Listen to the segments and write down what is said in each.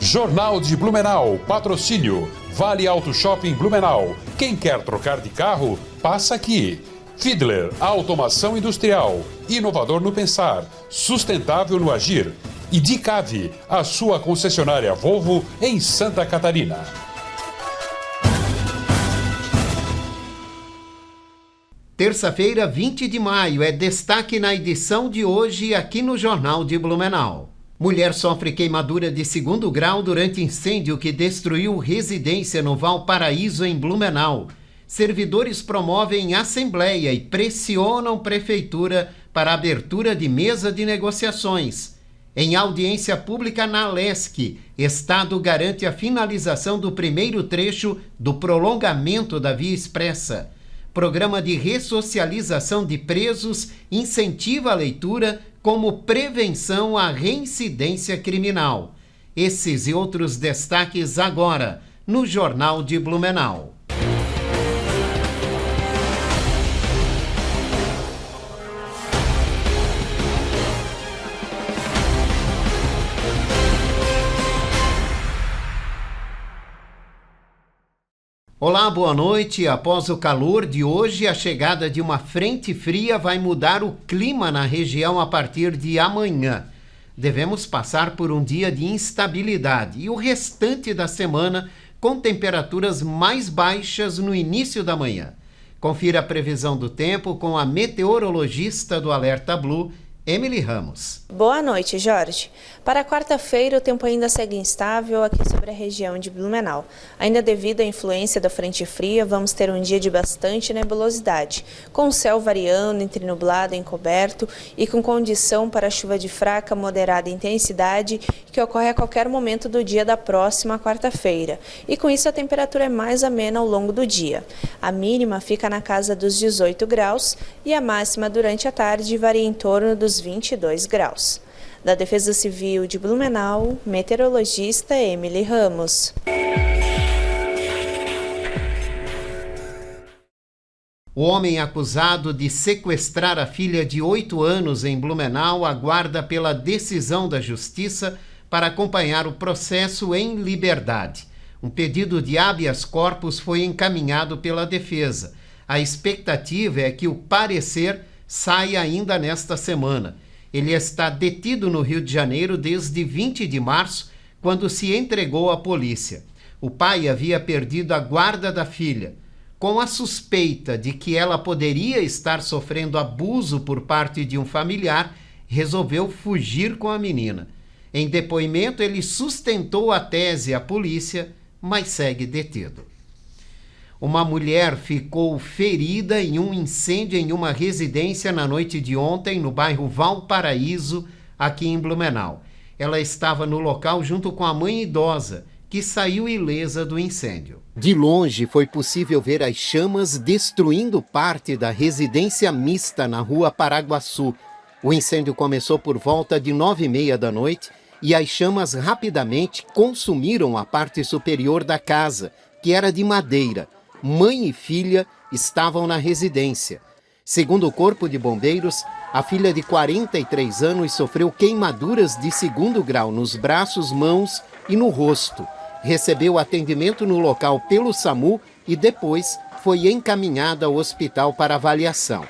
Jornal de Blumenau, patrocínio. Vale Auto Shopping Blumenau. Quem quer trocar de carro, passa aqui. Fiedler, automação industrial. Inovador no pensar, sustentável no agir. E Dicave, a sua concessionária Volvo em Santa Catarina. Terça-feira, 20 de maio, é destaque na edição de hoje aqui no Jornal de Blumenau. Mulher sofre queimadura de 2º grau durante incêndio que destruiu residência no Valparaíso, em Blumenau. Servidores promovem assembleia e pressionam prefeitura para abertura de mesa de negociações. Em audiência pública na Lesc, Estado garante a finalização do primeiro trecho do prolongamento da Via Expressa. Programa de ressocialização de presos incentiva a leitura como prevenção à reincidência criminal. Esses e outros destaques agora no Jornal de Blumenau. Olá, boa noite. Após o calor de hoje, a chegada de uma frente fria vai mudar o clima na região a partir de amanhã. Devemos passar por um dia de instabilidade e o restante da semana com temperaturas mais baixas no início da manhã. Confira a previsão do tempo com a meteorologista do Alerta Blue, Emily Ramos. Boa noite, Jorge. Para quarta-feira, o tempo ainda segue instável aqui sobre a região de Blumenau. Ainda devido à influência da frente fria, vamos ter um dia de bastante nebulosidade, com o céu variando entre nublado e encoberto e com condição para chuva de fraca a moderada intensidade que ocorre a qualquer momento do dia da próxima quarta-feira. E com isso a temperatura é mais amena ao longo do dia. A mínima fica na casa dos 18 graus e a máxima durante a tarde varia em torno dos 22 graus. Da Defesa Civil de Blumenau, meteorologista Emily Ramos. O homem acusado de sequestrar a filha de 8 anos em Blumenau aguarda pela decisão da Justiça para acompanhar o processo em liberdade. Um pedido de habeas corpus foi encaminhado pela defesa. A expectativa é que o parecer saia ainda nesta semana. Ele está detido no Rio de Janeiro desde 20 de março, quando se entregou à polícia. O pai havia perdido a guarda da filha. Com a suspeita de que ela poderia estar sofrendo abuso por parte de um familiar, resolveu fugir com a menina. Em depoimento, ele sustentou a tese à polícia, mas segue detido. Uma mulher ficou ferida em um incêndio em uma residência na noite de ontem, no bairro Valparaíso, aqui em Blumenau. Ela estava no local junto com a mãe idosa, que saiu ilesa do incêndio. De longe foi possível ver as chamas destruindo parte da residência mista na rua Paraguaçu. O incêndio começou por volta de 9h30 da noite e as chamas rapidamente consumiram a parte superior da casa, que era de madeira. Mãe e filha estavam na residência. Segundo o Corpo de Bombeiros, a filha de 43 anos sofreu queimaduras de 2º grau nos braços, mãos e no rosto. Recebeu atendimento no local pelo SAMU e depois foi encaminhada ao hospital para avaliação.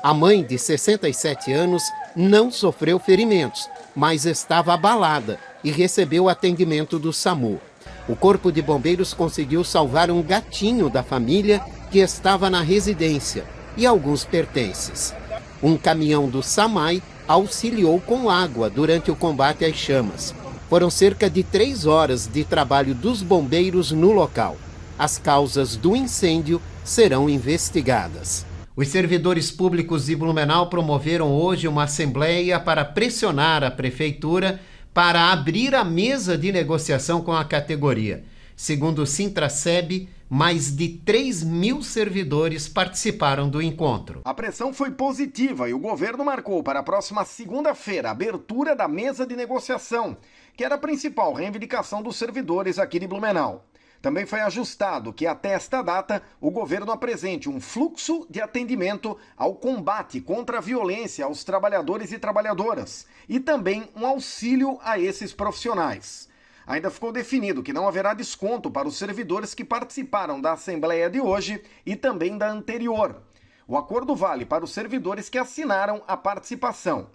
A mãe, de 67 anos, não sofreu ferimentos, mas estava abalada e recebeu atendimento do SAMU. O Corpo de Bombeiros conseguiu salvar um gatinho da família que estava na residência e alguns pertences. Um caminhão do SAMAI auxiliou com água durante o combate às chamas. Foram cerca de 3 horas de trabalho dos bombeiros no local. As causas do incêndio serão investigadas. Os servidores públicos de Blumenau promoveram hoje uma assembleia para pressionar a prefeitura para abrir a mesa de negociação com a categoria. Segundo o Sintraceb, mais de 3.000 servidores participaram do encontro. A pressão foi positiva e o governo marcou para a próxima segunda-feira a abertura da mesa de negociação, que era a principal reivindicação dos servidores aqui de Blumenau. Também foi ajustado que até esta data o governo apresente um fluxo de atendimento ao combate contra a violência aos trabalhadores e trabalhadoras e também um auxílio a esses profissionais. Ainda ficou definido que não haverá desconto para os servidores que participaram da Assembleia de hoje e também da anterior. O acordo vale para os servidores que assinaram a participação.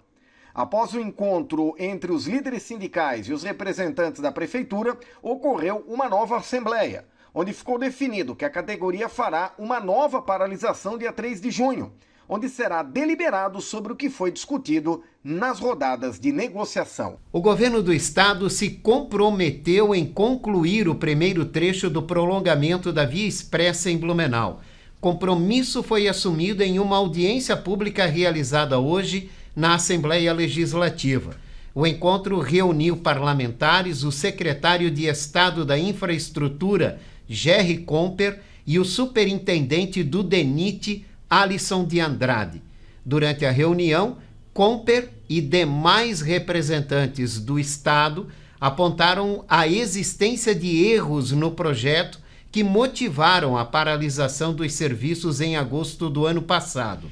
Após o encontro entre os líderes sindicais e os representantes da Prefeitura, ocorreu uma nova Assembleia, onde ficou definido que a categoria fará uma nova paralisação dia 3 de junho, onde será deliberado sobre o que foi discutido nas rodadas de negociação. O governo do estado se comprometeu em concluir o primeiro trecho do prolongamento da Via Expressa em Blumenau. Compromisso foi assumido em uma audiência pública realizada hoje na Assembleia Legislativa. O encontro reuniu parlamentares, o secretário de Estado da Infraestrutura, Gerry Comper, e o superintendente do DENIT, Alisson de Andrade. Durante a reunião, Comper e demais representantes do Estado apontaram a existência de erros no projeto que motivaram a paralisação dos serviços em agosto do ano passado.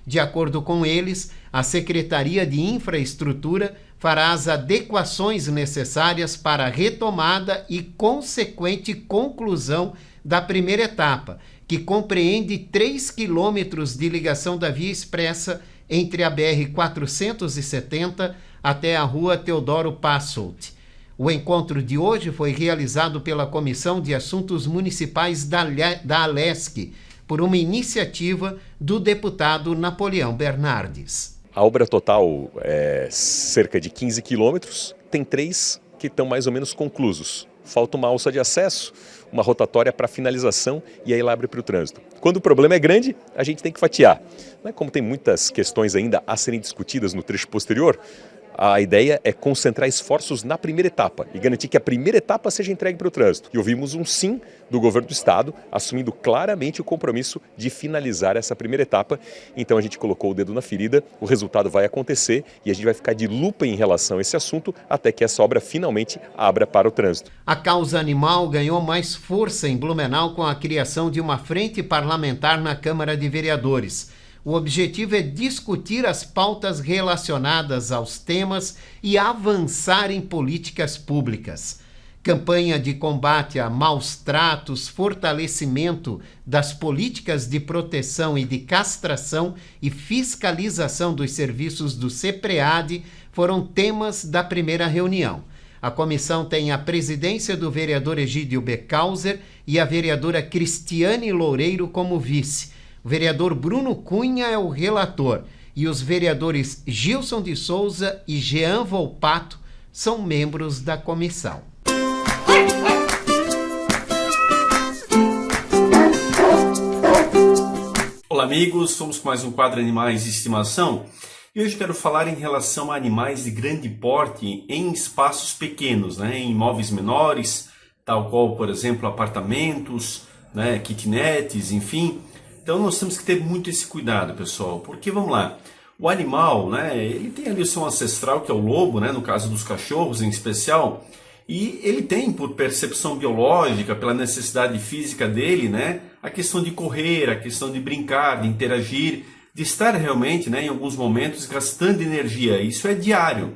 De acordo com eles, a Secretaria de Infraestrutura fará as adequações necessárias para a retomada e consequente conclusão da primeira etapa, que compreende 3 quilômetros de ligação da Via Expressa entre a BR-470 até a Rua Teodoro Passolt. O encontro de hoje foi realizado pela Comissão de Assuntos Municipais da Alesc, por uma iniciativa do deputado Napoleão Bernardes. A obra total é cerca de 15 quilômetros, tem 3 que estão mais ou menos conclusos. Falta uma alça de acesso, uma rotatória para finalização e aí ela abre para o trânsito. Quando o problema é grande, a gente tem que fatiar. Como tem muitas questões ainda a serem discutidas no trecho posterior, a ideia é concentrar esforços na primeira etapa e garantir que a primeira etapa seja entregue para o trânsito. E ouvimos um sim do governo do estado, assumindo claramente o compromisso de finalizar essa primeira etapa. Então a gente colocou o dedo na ferida, o resultado vai acontecer e a gente vai ficar de lupa em relação a esse assunto até que essa obra finalmente abra para o trânsito. A causa animal ganhou mais força em Blumenau com a criação de uma frente parlamentar na Câmara de Vereadores. O objetivo é discutir as pautas relacionadas aos temas e avançar em políticas públicas. Campanha de combate a maus tratos, fortalecimento das políticas de proteção e de castração e fiscalização dos serviços do CEPREAD foram temas da primeira reunião. A comissão tem a presidência do vereador Egídio Becauser e a vereadora Cristiane Loureiro como vice. O vereador Bruno Cunha é o relator e os vereadores Gilson de Souza e Jean Volpato são membros da comissão. Olá amigos, vamos com mais um quadro Animais de Estimação e hoje quero falar em relação a animais de grande porte em espaços pequenos, em imóveis menores, tal qual, por exemplo, apartamentos, kitnets, enfim. Então nós temos que ter muito esse cuidado, pessoal, porque vamos lá, o animal, ele tem ali o seu ancestral, que é o lobo, no caso dos cachorros em especial, e ele tem, por percepção biológica, pela necessidade física dele, a questão de correr, a questão de brincar, de interagir, de estar realmente, em alguns momentos, gastando energia. Isso é diário.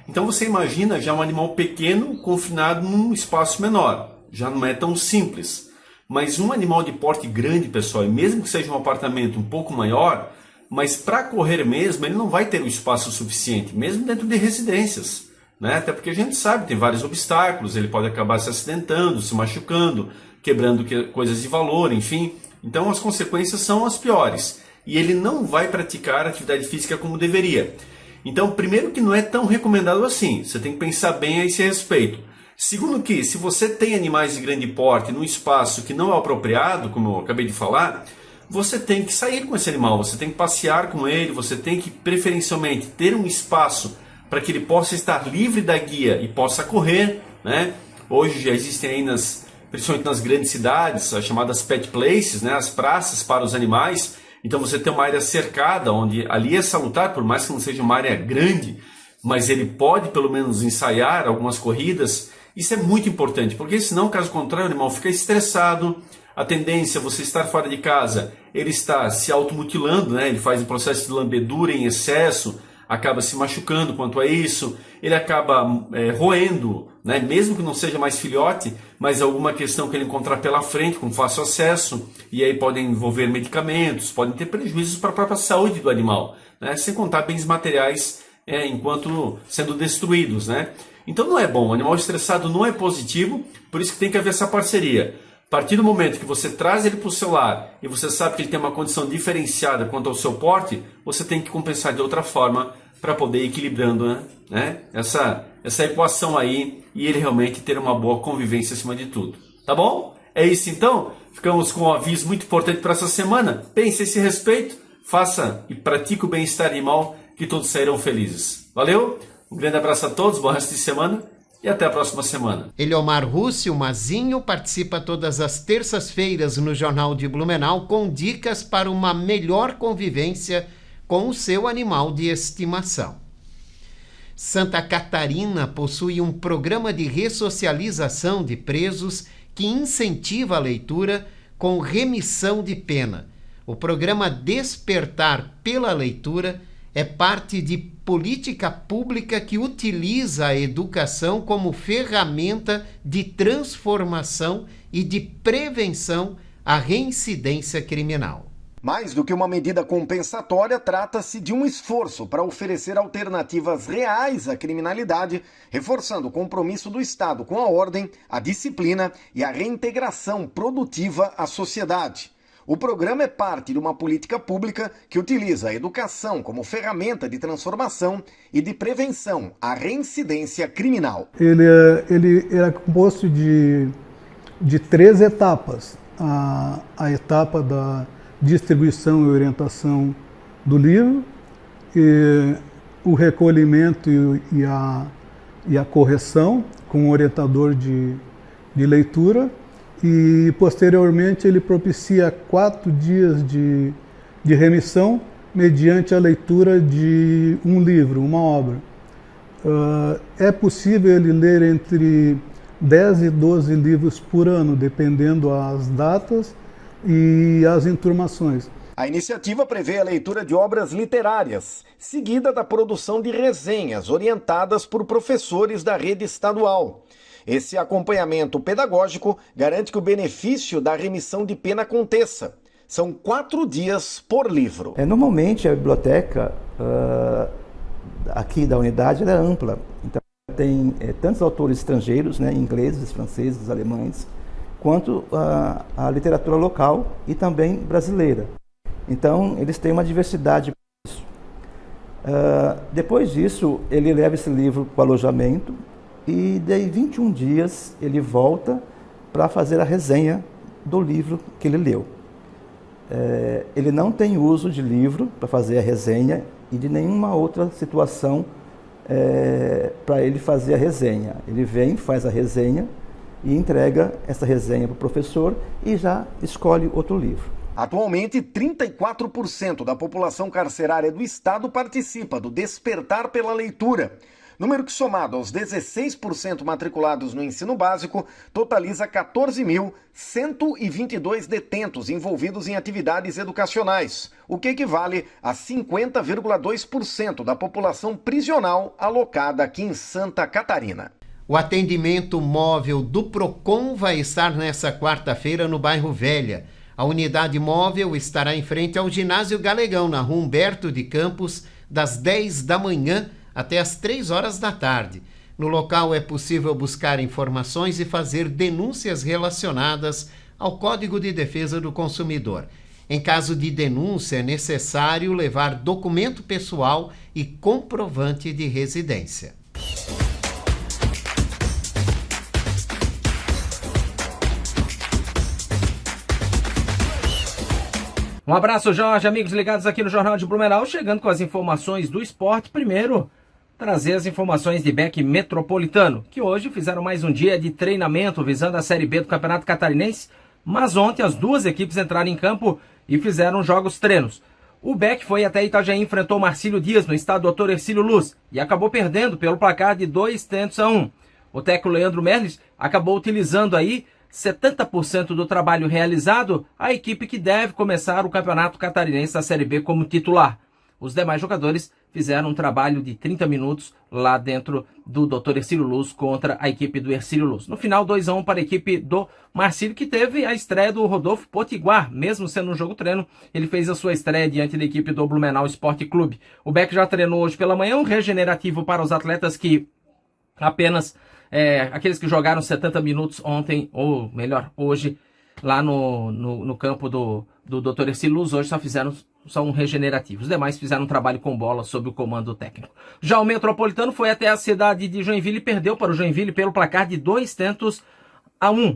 Então você imagina já um animal pequeno confinado num espaço menor, já não é tão simples. Mas um animal de porte grande, pessoal, e mesmo que seja um apartamento um pouco maior, mas para correr mesmo, ele não vai ter o espaço suficiente, mesmo dentro de residências. Até porque a gente sabe, tem vários obstáculos, ele pode acabar se acidentando, se machucando, quebrando coisas de valor, enfim. Então as consequências são as piores. E ele não vai praticar atividade física como deveria. Então, primeiro que não é tão recomendado assim, você tem que pensar bem a esse respeito. Segundo que, se você tem animais de grande porte num espaço que não é apropriado, como eu acabei de falar, você tem que sair com esse animal, você tem que passear com ele, você tem que, preferencialmente, ter um espaço para que ele possa estar livre da guia e possa correr. Hoje já existem aí, principalmente nas grandes cidades, as chamadas pet places, as praças para os animais. Então você tem uma área cercada, onde ali é salutar, por mais que não seja uma área grande, mas ele pode pelo menos ensaiar algumas corridas. Isso é muito importante, porque senão, caso contrário, o animal fica estressado, a tendência é você estar fora de casa, ele está se automutilando, ele faz um processo de lambedura em excesso, acaba se machucando quanto a isso, ele acaba roendo né? Mesmo que não seja mais filhote, mas alguma questão que ele encontrar pela frente com fácil acesso, e aí podem envolver medicamentos, podem ter prejuízos para a própria saúde do animal, né? Sem contar bens materiais enquanto sendo destruídos, né? Então não é bom, o animal estressado não é positivo, por isso que tem que haver essa parceria. A partir do momento que você traz ele para o seu lar e você sabe que ele tem uma condição diferenciada quanto ao seu porte, você tem que compensar de outra forma para poder ir equilibrando, né? Essa equação aí e ele realmente ter uma boa convivência acima de tudo. Tá bom? É isso então? Ficamos com um aviso muito importante para essa semana. Pense a esse respeito, faça e pratique o bem-estar animal, que todos sairão felizes. Valeu? Um grande abraço a todos, bom resto de semana e até a próxima semana. Eliomar Russi, o Mazinho, participa todas as terças-feiras no Jornal de Blumenau com dicas para uma melhor convivência com o seu animal de estimação. Santa Catarina possui um programa de ressocialização de presos que incentiva a leitura com remissão de pena. O programa Despertar pela Leitura é parte de política pública que utiliza a educação como ferramenta de transformação e de prevenção à reincidência criminal. Mais do que uma medida compensatória, trata-se de um esforço para oferecer alternativas reais à criminalidade, reforçando o compromisso do Estado com a ordem, a disciplina e a reintegração produtiva à sociedade. O programa é parte de uma política pública que utiliza a educação como ferramenta de transformação e de prevenção à reincidência criminal. Ele era composto de 3 etapas. A etapa da distribuição e orientação do livro, e o recolhimento e a correção com o orientador de leitura, e posteriormente ele propicia 4 dias de remissão mediante a leitura de um livro, uma obra. É possível ele ler entre 10 e 12 livros por ano, dependendo as datas e as enturmações. A iniciativa prevê a leitura de obras literárias, seguida da produção de resenhas orientadas por professores da rede estadual. Esse acompanhamento pedagógico garante que o benefício da remissão de pena aconteça. São 4 dias por livro. Normalmente a biblioteca aqui da unidade ela é ampla. Então tem tantos autores estrangeiros, né, ingleses, franceses, alemães, quanto a literatura local e também brasileira. Então eles têm uma diversidade. Depois disso ele leva esse livro para o alojamento, e daí 21 dias ele volta para fazer a resenha do livro que ele leu. Ele não tem uso de livro para fazer a resenha e de nenhuma outra situação para ele fazer a resenha. Ele vem, faz a resenha e entrega essa resenha para o professor e já escolhe outro livro. Atualmente, 34% da população carcerária do estado participa do Despertar pela Leitura. Número que, somado aos 16% matriculados no ensino básico, totaliza 14.122 detentos envolvidos em atividades educacionais, o que equivale a 50,2% da população prisional alocada aqui em Santa Catarina. O atendimento móvel do PROCON vai estar nesta quarta-feira no bairro Velha. A unidade móvel estará em frente ao Ginásio Galegão, na Rua Humberto de Campos, das 10 da manhã até as 3 horas da tarde. No local é possível buscar informações e fazer denúncias relacionadas ao Código de Defesa do Consumidor. Em caso de denúncia, é necessário levar documento pessoal e comprovante de residência. Um abraço, Jorge, amigos ligados aqui no Jornal de Blumenau, chegando com as informações do esporte. Primeiro, trazer as informações de BEC Metropolitano, que hoje fizeram mais um dia de treinamento visando a Série B do Campeonato Catarinense, mas ontem as 2 equipes entraram em campo e fizeram jogos treinos. O BEC foi até Itajaí e enfrentou Marcílio Dias no estádio Dr. Ercílio Luz e acabou perdendo pelo placar de 2-1. O técnico Leandro Merles acabou utilizando aí 70% do trabalho realizado, a equipe que deve começar o Campeonato Catarinense da Série B como titular. Os demais jogadores fizeram um trabalho de 30 minutos lá dentro do Dr. Hercílio Luz contra a equipe do Hercílio Luz. No final, 2-1 para a equipe do Marcílio, que teve a estreia do Rodolfo Potiguar. Mesmo sendo um jogo treino, ele fez a sua estreia diante da equipe do Blumenau Esporte Clube. O Beck já treinou hoje pela manhã, um regenerativo para os atletas que apenas, aqueles que jogaram 70 minutos ontem, ou melhor, hoje, lá no campo do Dr. Hercílio Luz, hoje só um regenerativo. Os demais fizeram um trabalho com bola sob o comando técnico. Já o Metropolitano foi até a cidade de Joinville e perdeu para o Joinville pelo placar de 2-1,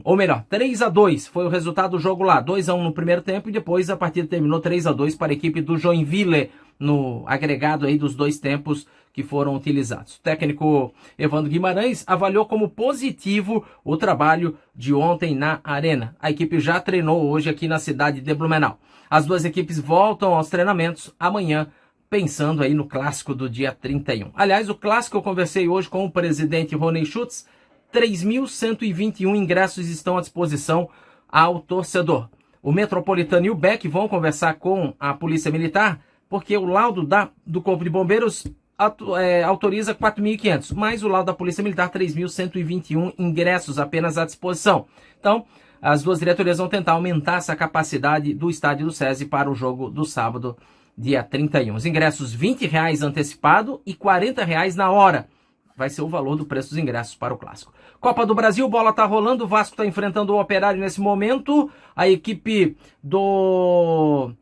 ou melhor, 3-2. Foi o resultado do jogo lá, 2-1 no primeiro tempo e depois a partida terminou 3-2 para a equipe do Joinville, no agregado aí dos dois tempos que foram utilizados. O técnico Evandro Guimarães avaliou como positivo o trabalho de ontem na Arena. A equipe já treinou hoje aqui na cidade de Blumenau. As duas equipes voltam aos treinamentos amanhã, pensando aí no clássico do dia 31. Aliás, o clássico eu conversei hoje com o presidente Rony Schutz, 3.121 ingressos estão à disposição ao torcedor. O Metropolitano e o Beck vão conversar com a Polícia Militar, porque o laudo do Corpo de Bombeiros autoriza 4.500, mas o laudo da Polícia Militar, 3.121 ingressos apenas à disposição. Então, as duas diretorias vão tentar aumentar essa capacidade do estádio do SESI para o jogo do sábado, dia 31. Os ingressos R$20 antecipado e R$40 na hora. Vai ser o valor do preço dos ingressos para o clássico. Copa do Brasil, bola tá rolando, o Vasco está enfrentando o Operário nesse momento. A equipe do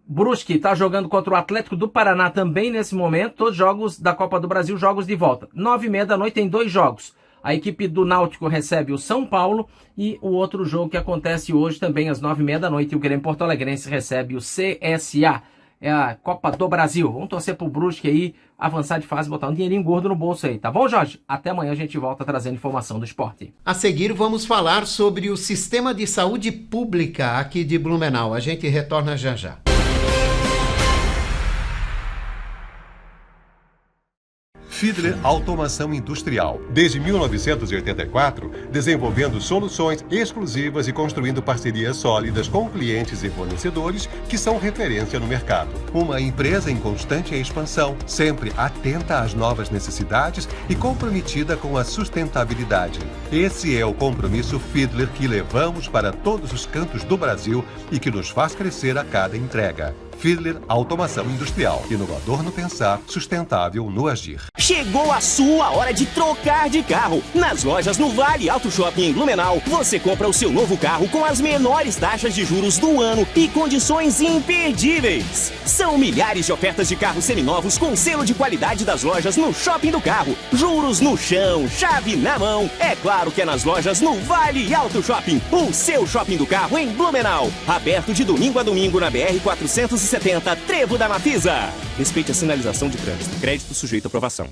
Brusque está jogando contra o Atlético do Paraná também nesse momento. Todos jogos da Copa do Brasil, jogos de volta. 9h30 da noite tem 2 jogos. A equipe do Náutico recebe o São Paulo e o outro jogo que acontece hoje também às 9h30 da noite, o Grêmio Porto Alegrense recebe o CSA. É a Copa do Brasil. Vamos torcer pro Brusque aí, avançar de fase, botar um dinheirinho gordo no bolso aí, tá bom, Jorge? Até amanhã a gente volta trazendo informação do esporte. A seguir vamos falar sobre o sistema de saúde pública aqui de Blumenau. A gente retorna já já. Fiedler Automação Industrial. Desde 1984, desenvolvendo soluções exclusivas e construindo parcerias sólidas com clientes e fornecedores que são referência no mercado. Uma empresa em constante expansão, sempre atenta às novas necessidades e comprometida com a sustentabilidade. Esse é o compromisso Fiedler que levamos para todos os cantos do Brasil e que nos faz crescer a cada entrega. Fiedler Automação Industrial. Inovador no pensar, sustentável no agir. Chegou a sua hora de trocar de carro. Nas lojas no Vale Auto Shopping em Blumenau, você compra o seu novo carro com as menores taxas de juros do ano e condições imperdíveis. São milhares de ofertas de carros seminovos com selo de qualidade das lojas no Shopping do Carro. Juros no chão, chave na mão. É claro que é nas lojas no Vale Auto Shopping, o seu shopping do carro em Blumenau. Aberto de domingo a domingo na BR-470, Trevo da Mafisa. Respeite a sinalização de trânsito. Crédito sujeito à aprovação.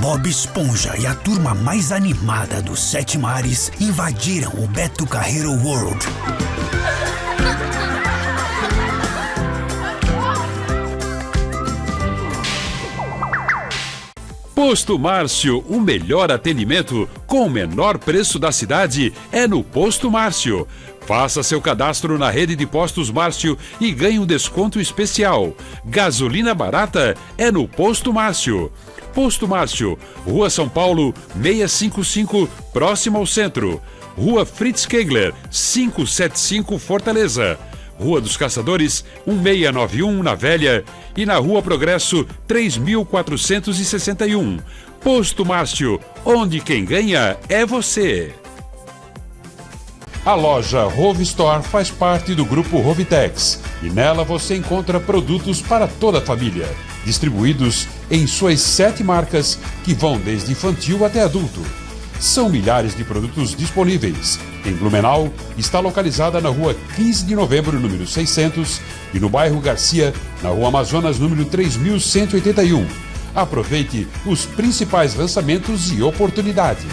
Bob Esponja e a turma mais animada dos 7 mares invadiram o Beto Carreiro World. Posto Márcio, o melhor atendimento com o menor preço da cidade é no Posto Márcio. Faça seu cadastro na rede de Postos Márcio e ganhe um desconto especial. Gasolina barata é no Posto Márcio. Posto Márcio, Rua São Paulo, 655, próximo ao centro. Rua Fritz Kegler, 575, Fortaleza. Rua dos Caçadores, 1691, na Velha, e na Rua Progresso, 3461. Posto Márcio, onde quem ganha é você. A loja Rove Store faz parte do grupo Rovitex e nela você encontra produtos para toda a família, distribuídos em suas 7 marcas que vão desde infantil até adulto. São milhares de produtos disponíveis. Em Blumenau, está localizada na Rua 15 de Novembro, número 600, e no bairro Garcia, na Rua Amazonas, número 3181. Aproveite os principais lançamentos e oportunidades.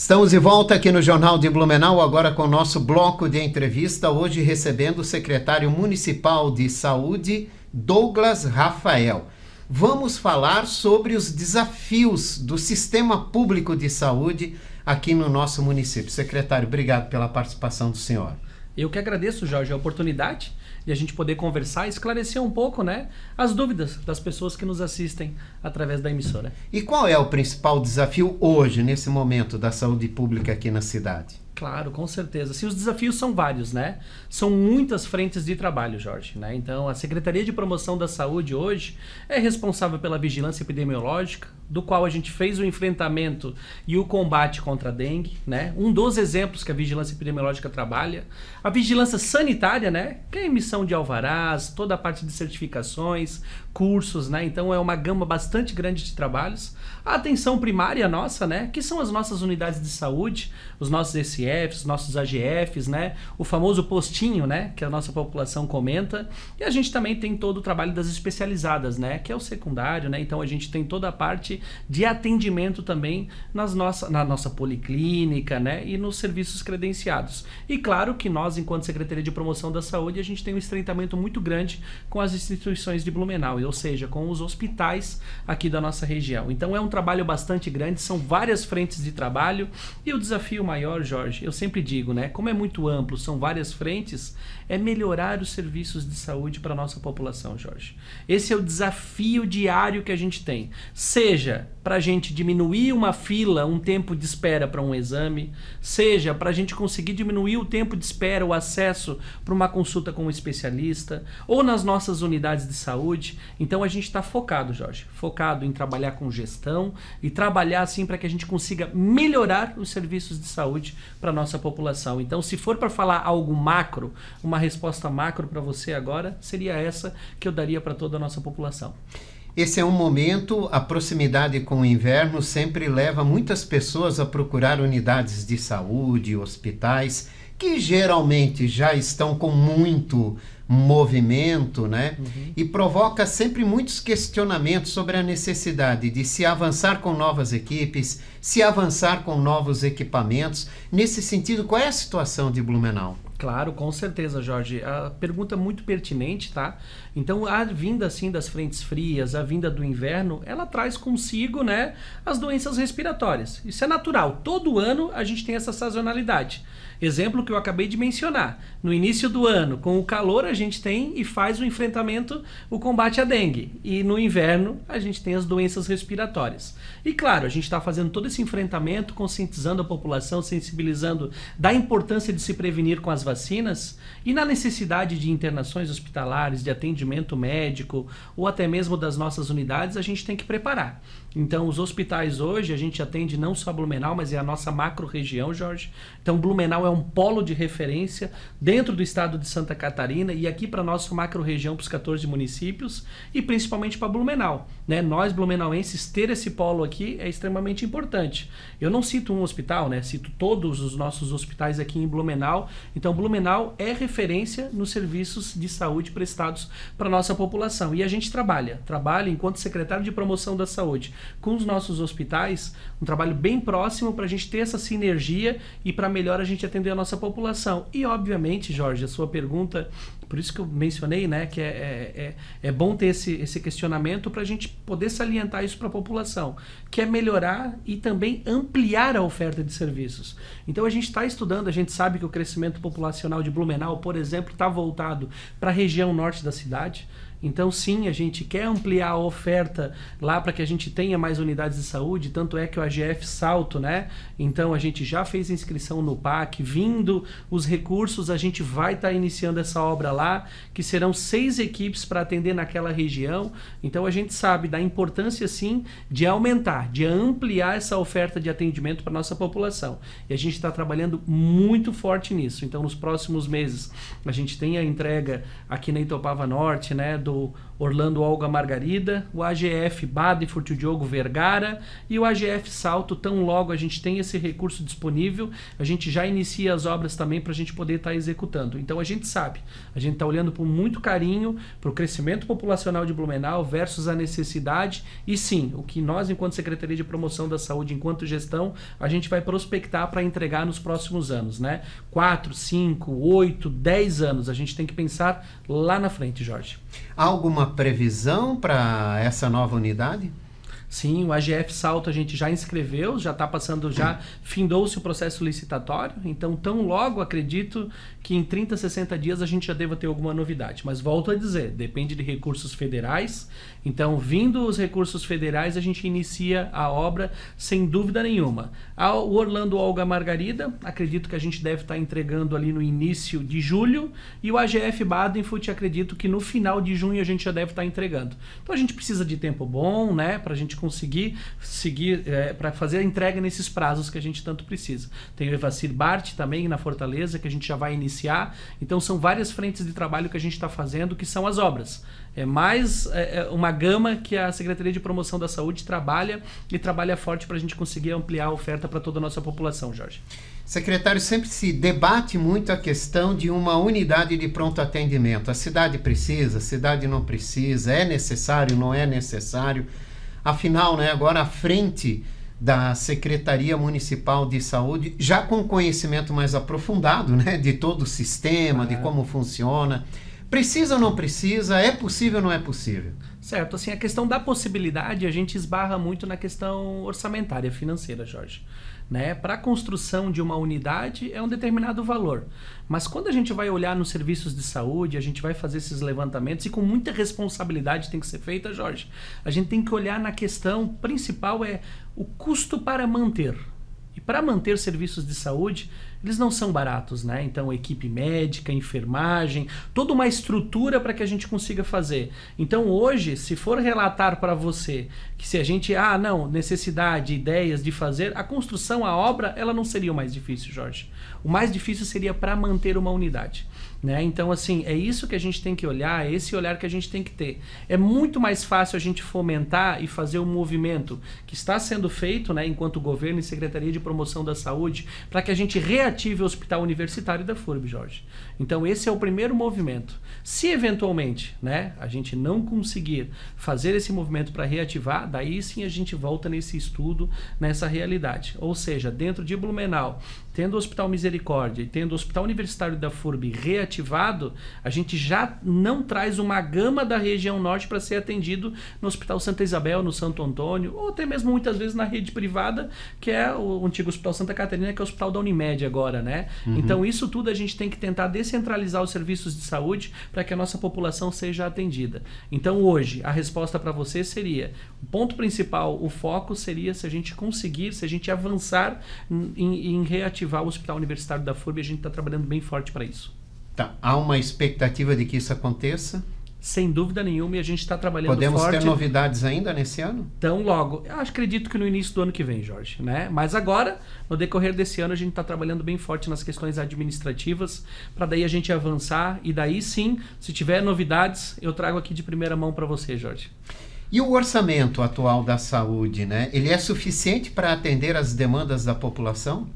Estamos de volta aqui no Jornal de Blumenau, agora com o nosso bloco de entrevista, hoje recebendo o secretário municipal de saúde, Douglas Rafael. Vamos falar sobre os desafios do sistema público de saúde aqui no nosso município. Secretário, obrigado pela participação do senhor. Eu que agradeço, Jorge, a oportunidade de a gente poder conversar e esclarecer um pouco, né, as dúvidas das pessoas que nos assistem através da emissora. E qual é o principal desafio hoje, nesse momento, da saúde pública aqui na cidade? Claro, com certeza. Sim, os desafios são vários, né? São muitas frentes de trabalho, Jorge, né? Então, a Secretaria de Promoção da Saúde hoje é responsável pela vigilância epidemiológica, do qual a gente fez o enfrentamento e o combate contra a dengue, né? Um dos exemplos que a vigilância epidemiológica trabalha. A vigilância sanitária, né? Que é a emissão de alvarás, toda a parte de certificações, cursos, né? Então, é uma gama bastante grande de trabalhos. A atenção primária nossa, né? Que são as nossas unidades de saúde, os nossos SFs, os nossos AGFs, né? O famoso postinho, né? Que a nossa população comenta. E a gente também tem todo o trabalho das especializadas, né? Que é o secundário, né? Então a gente tem toda a parte de atendimento também na nossa policlínica, né? E nos serviços credenciados. E claro que nós, enquanto Secretaria de Promoção da Saúde, a gente tem um estreitamento muito grande com as instituições de Blumenau, ou seja, com os hospitais aqui da nossa região. Então é um trabalho bastante grande, são várias frentes de trabalho e o desafio maior, Jorge, eu sempre digo, né? Como é muito amplo, são várias frentes, é melhorar os serviços de saúde para a nossa população, Jorge. Esse é o desafio diário que a gente tem. Seja para a gente diminuir uma fila, um tempo de espera para um exame, seja para a gente conseguir diminuir o tempo de espera, o acesso para uma consulta com um especialista, ou nas nossas unidades de saúde. Então a gente está focado, Jorge, focado em trabalhar com gestão e trabalhar assim para que a gente consiga melhorar os serviços de saúde para a nossa população. Então, se for para falar algo macro, uma resposta macro para você agora, seria essa que eu daria para toda a nossa população. Esse é um momento, a proximidade com o inverno sempre leva muitas pessoas a procurar unidades de saúde, hospitais, que geralmente já estão com muito movimento, né? E provoca sempre muitos questionamentos sobre a necessidade de se avançar com novas equipes, se avançar com novos equipamentos. Nesse sentido, qual é a situação de Blumenau? Claro, com certeza, Jorge. A pergunta é muito pertinente, tá? Então, a vinda, assim, das frentes frias, a vinda do inverno, ela traz consigo, né, as doenças respiratórias. Isso é natural. Todo ano a gente tem essa sazonalidade. Exemplo que eu acabei de mencionar. No início do ano, com o calor, a gente tem e faz o enfrentamento, o combate à dengue. E no inverno, a gente tem as doenças respiratórias. E claro, a gente está fazendo todo esse enfrentamento, conscientizando a população, sensibilizando da importância de se prevenir com as vacinas e na necessidade de internações hospitalares, de atendimento médico ou até mesmo das nossas unidades, a gente tem que preparar. Então, os hospitais hoje, a gente atende não só Blumenau, mas é a nossa macro-região, Jorge. Então, Blumenau é um polo de referência dentro do estado de Santa Catarina e aqui para a nossa macro-região, para os 14 municípios e principalmente para Blumenau, né? Nós, blumenauenses, ter esse polo aqui é extremamente importante. Eu não cito um hospital, né? Cito todos os nossos hospitais aqui em Blumenau. Então, Blumenau é referência nos serviços de saúde prestados para a nossa população. E a gente trabalha enquanto secretário de Promoção da Saúde com os nossos hospitais, um trabalho bem próximo para a gente ter essa sinergia e para melhor a gente atender a nossa população. E, obviamente, Jorge, a sua pergunta, por isso que eu mencionei, né, que é bom ter esse questionamento para a gente poder salientar isso para a população, que é melhorar e também ampliar a oferta de serviços. Então, a gente está estudando, a gente sabe que o crescimento populacional de Blumenau, por exemplo, está voltado para a região norte da cidade. Então, sim, a gente quer ampliar a oferta lá para que a gente tenha mais unidades de saúde, tanto é que o AGF Salto, né? Então, a gente já fez inscrição no PAC, vindo os recursos, a gente vai estar iniciando essa obra lá, que serão 6 equipes para atender naquela região. Então, a gente sabe da importância, sim, de aumentar, de ampliar essa oferta de atendimento para a nossa população. E a gente está trabalhando muito forte nisso. Então, nos próximos meses, a gente tem a entrega aqui na Itopava Norte, né, do Orlando Olga Margarida, o AGF Badefurt, o Diogo Vergara e o AGF Salto. Tão logo a gente tem esse recurso disponível, a gente já inicia as obras também para a gente poder estar executando. Então a gente sabe, a gente está olhando com muito carinho para o crescimento populacional de Blumenau versus a necessidade, e sim, o que nós, enquanto Secretaria de Promoção da Saúde, enquanto gestão, a gente vai prospectar para entregar nos próximos anos, né? 4, 5, 8, 10 anos, a gente tem que pensar lá na frente, Jorge. Há alguma previsão para essa nova unidade? Sim, o AGF Salto a gente já inscreveu, já está passando, já findou-se o processo licitatório, então tão logo acredito que em 30, 60 dias a gente já deva ter alguma novidade. Mas volto a dizer, depende de recursos federais, então vindo os recursos federais a gente inicia a obra sem dúvida nenhuma. O Orlando Olga Margarida, acredito que a gente deve estar entregando ali no início de julho, e o AGF Badenfurt acredito que no final de junho a gente já deve estar entregando. Então a gente precisa de tempo bom, né, para a gente conseguir seguir, para fazer a entrega nesses prazos que a gente tanto precisa. Tem o Evacir Bart também na Fortaleza, que a gente já vai iniciar. Então são várias frentes de trabalho que a gente está fazendo, que são as obras. É mais uma gama que a Secretaria de Promoção da Saúde trabalha e trabalha forte para a gente conseguir ampliar a oferta para toda a nossa população, Jorge. Secretário, sempre se debate muito a questão de uma unidade de pronto atendimento. A cidade precisa, a cidade não precisa, é necessário, não é necessário. Afinal, né, agora à frente da Secretaria Municipal de Saúde, já com conhecimento mais aprofundado, né, de todo o sistema, de como funciona. Precisa ou não precisa? É possível ou não é possível? Certo, assim, a questão da possibilidade a gente esbarra muito na questão orçamentária, financeira, Jorge. Né? Para a construção de uma unidade é um determinado valor, mas quando a gente vai olhar nos serviços de saúde, a gente vai fazer esses levantamentos e com muita responsabilidade tem que ser feita, Jorge. A gente tem que olhar na questão principal, é o custo para manter. E para manter serviços de saúde, eles não são baratos, né? Então, equipe médica, enfermagem, toda uma estrutura para que a gente consiga fazer. Então, hoje, se for relatar para você que se a gente, necessidade, ideias de fazer, a construção, a obra, ela não seria o mais difícil, Jorge. O mais difícil seria para manter uma unidade. Né? Então, assim, é isso que a gente tem que olhar, é esse olhar que a gente tem que ter. É muito mais fácil a gente fomentar e fazer um movimento que está sendo feito, né, enquanto governo e Secretaria de Promoção da Saúde, para que a gente reative o Hospital Universitário da FURB, Jorge. Então, esse é o primeiro movimento. Se, eventualmente, né, a gente não conseguir fazer esse movimento para reativar, daí sim a gente volta nesse estudo, nessa realidade. Ou seja, dentro de Blumenau, tendo o Hospital Misericórdia e tendo o Hospital Universitário da FURB reativado, a gente já não traz uma gama da região norte para ser atendido no Hospital Santa Isabel, no Santo Antônio, ou até mesmo muitas vezes na rede privada, que é o antigo Hospital Santa Catarina, que é o Hospital da Unimed agora, né? Então isso tudo a gente tem que tentar descentralizar os serviços de saúde para que a nossa população seja atendida. Então hoje, a resposta para você seria, o ponto principal, o foco seria se a gente conseguir, se a gente avançar em reativar o Hospital Universitário da FURB, a gente está trabalhando bem forte para isso. Tá. Há uma expectativa de que isso aconteça? Sem dúvida nenhuma, e a gente está trabalhando forte. Podemos ter novidades ainda nesse ano? Então, logo. Eu acredito que no início do ano que vem, Jorge. Né? Mas agora, no decorrer desse ano, a gente está trabalhando bem forte nas questões administrativas, para daí a gente avançar, e daí sim, se tiver novidades, eu trago aqui de primeira mão para você, Jorge. E o orçamento atual da saúde, né? Ele é suficiente para atender as demandas da população?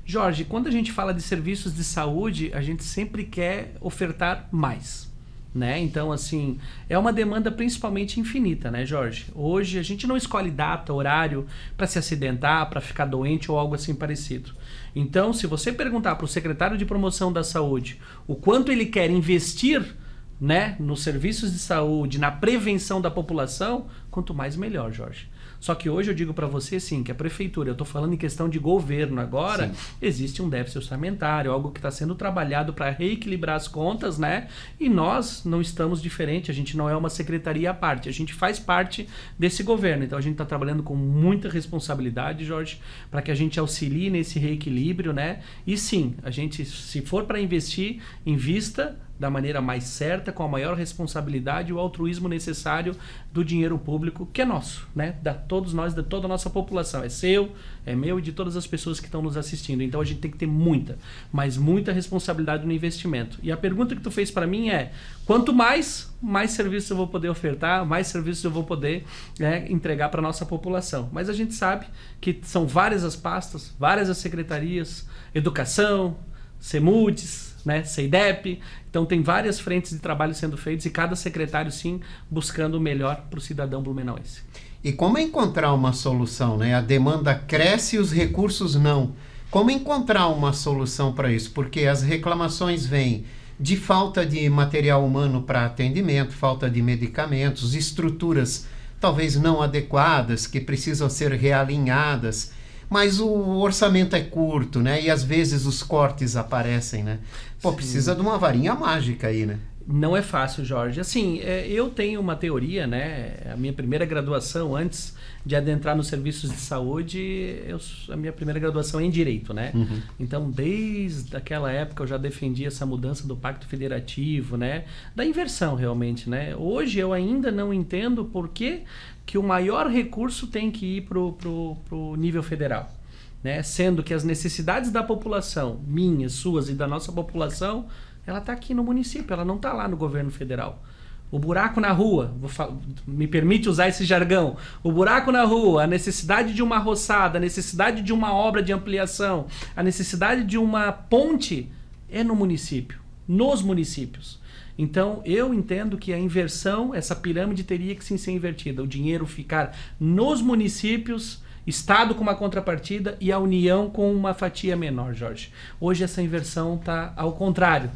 Jorge, quando a gente fala de serviços de saúde, a gente sempre quer ofertar mais, né? Então, assim, é uma demanda principalmente infinita, né, Jorge? Hoje a gente não escolhe data, horário para se acidentar, para ficar doente ou algo assim parecido. Então, se você perguntar para o secretário de Promoção da Saúde o quanto ele quer investir, né, nos serviços de saúde, na prevenção da população, quanto mais melhor, Jorge. Só que hoje eu digo para você, sim, que a prefeitura, eu estou falando em questão de governo agora, sim, existe um déficit orçamentário, algo que está sendo trabalhado para reequilibrar as contas, né? E nós não estamos diferente, a gente não é uma secretaria à parte, a gente faz parte desse governo. Então a gente está trabalhando com muita responsabilidade, Jorge, para que a gente auxilie nesse reequilíbrio, né? E sim, a gente, se for para investir, invista da maneira mais certa, com a maior responsabilidade e o altruísmo necessário do dinheiro público, que é nosso, né? Da todos nós, de toda a nossa população. É seu, é meu e de todas as pessoas que estão nos assistindo. Então a gente tem que ter muita, mas muita responsabilidade no investimento. E a pergunta que tu fez para mim é: quanto mais serviços eu vou poder ofertar, mais serviços eu vou poder entregar para a nossa população. Mas a gente sabe que são várias as pastas, várias as secretarias, educação, CEMUDES, né, CEIDEP, então tem várias frentes de trabalho sendo feitas e cada secretário sim buscando o melhor para o cidadão blumenauense. E como encontrar uma solução, né? A demanda cresce e os recursos não. Como encontrar uma solução para isso? Porque as reclamações vêm de falta de material humano para atendimento, falta de medicamentos, estruturas talvez não adequadas, que precisam ser realinhadas. Mas o orçamento é curto, né? E às vezes os cortes aparecem, né? Pô, precisa de uma varinha mágica aí, né? Não é fácil, Jorge. Assim, eu tenho uma teoria, né? A minha primeira graduação, antes de adentrar nos serviços de saúde, a minha primeira graduação é em Direito, né? Uhum. Então, desde aquela época eu já defendi essa mudança do Pacto Federativo, né? Da inversão, realmente, né? Hoje eu ainda não entendo por que o maior recurso tem que ir pro nível federal, né? Sendo que as necessidades da população, minhas, suas e da nossa população, ela está aqui no município, ela não está lá no governo federal. O buraco na rua, me permite usar esse jargão, o buraco na rua, a necessidade de uma roçada, a necessidade de uma obra de ampliação, a necessidade de uma ponte é no município, nos municípios. Então, eu entendo que a inversão, essa pirâmide teria que sim ser invertida. O dinheiro ficar nos municípios, Estado com uma contrapartida e a União com uma fatia menor, Jorge. Hoje essa inversão está ao contrário.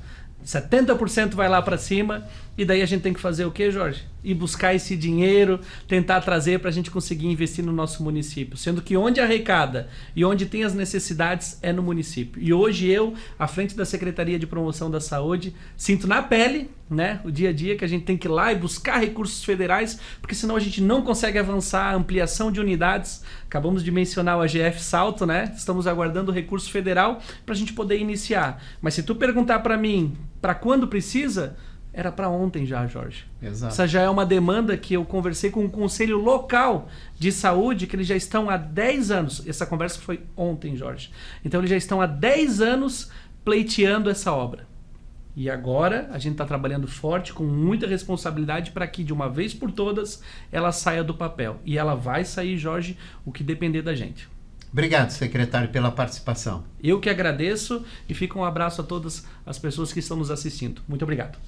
70% vai lá para cima e daí a gente tem que fazer o quê, Jorge? Ir buscar esse dinheiro, tentar trazer para a gente conseguir investir no nosso município. Sendo que onde arrecada e onde tem as necessidades é no município. E hoje eu, à frente da Secretaria de Promoção da Saúde, sinto na pele, né, o dia a dia que a gente tem que ir lá e buscar recursos federais, porque senão a gente não consegue avançar a ampliação de unidades. Acabamos de mencionar o AGF Salto, né? Estamos aguardando o recurso federal para a gente poder iniciar. Mas se tu perguntar para mim, para quando precisa, era para ontem já, Jorge. Exato. Essa já é uma demanda que eu conversei com o Conselho Local de Saúde, que eles já estão há 10 anos. Essa conversa foi ontem, Jorge. Então eles já estão há 10 anos pleiteando essa obra. E agora a gente está trabalhando forte, com muita responsabilidade, para que de uma vez por todas ela saia do papel. E ela vai sair, Jorge, o que depender da gente. Obrigado, secretário, pela participação. Eu que agradeço e fica um abraço a todas as pessoas que estão nos assistindo. Muito obrigado.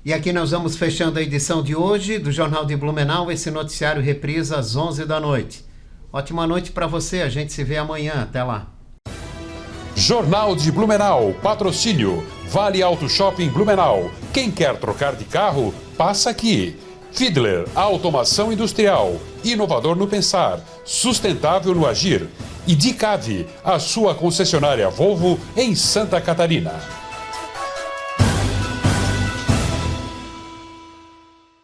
E aqui nós vamos fechando a edição de hoje do Jornal de Blumenau. Esse noticiário reprisa às 11 da noite. Ótima noite para você. A gente se vê amanhã. Até lá. Jornal de Blumenau. Patrocínio. Vale Auto Shopping Blumenau. Quem quer trocar de carro, passa aqui. Fiedler, automação industrial. Inovador no pensar. Sustentável no agir. E Dicave, a sua concessionária Volvo em Santa Catarina.